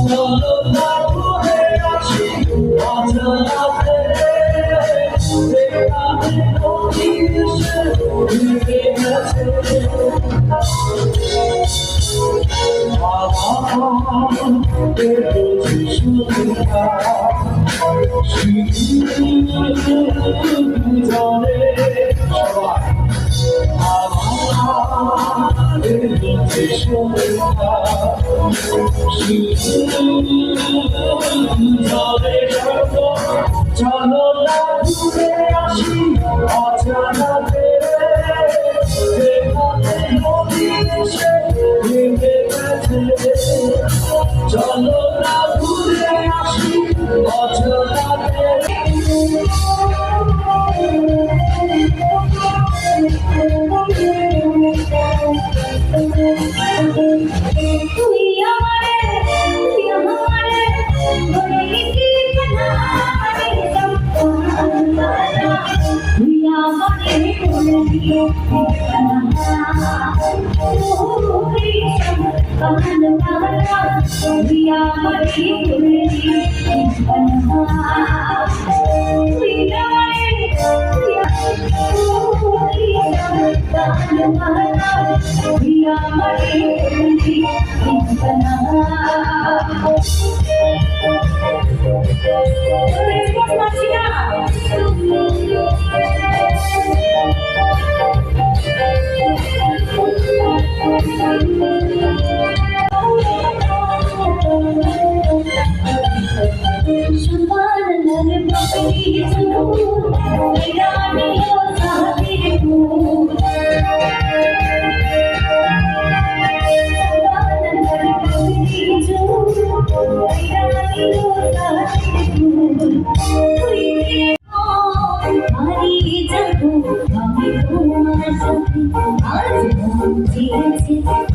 চলো না ঘুরে আসি অজানা চলো না ঘুরে আসি অজানা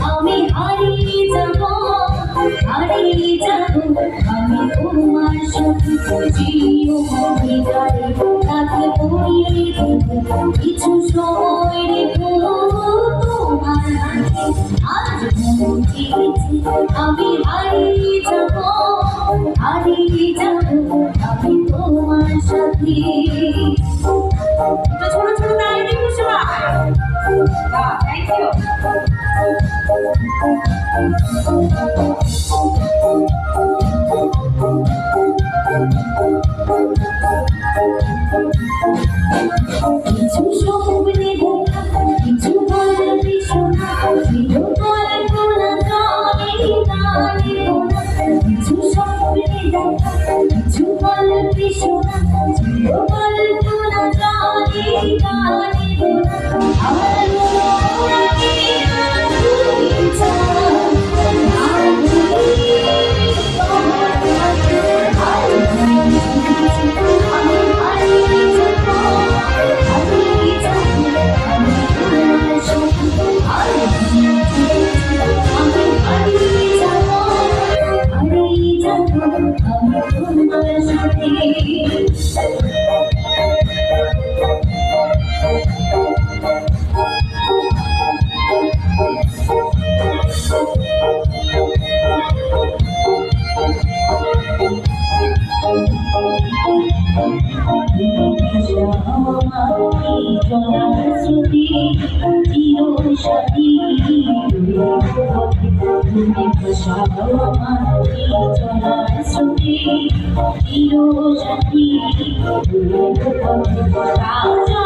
আমি হারিয়ে যাব আমি তোমার সাথে জিও হৃদয়ে তাকে পড়িয়ে কিছু সময় রেখো তোমার আজ আমি হারিয়ে যাব আমি তোমার সাথে ছোট ছোট দাঁড়িয়ে বসে থ্যাংক ইউ কিছু স্বপ্নে দেখা কিছু বলতে শোনা চিরকাল কোনা জানি জানি কোনা কিছু স্বপ্নে দেখা কিছু বলতে শোনা চিরকাল কোনা জানি জানি কোনা আমার চিরসাথী তুমি ভাষাও আমার চলার স্রোতে চিরসাথী রাজা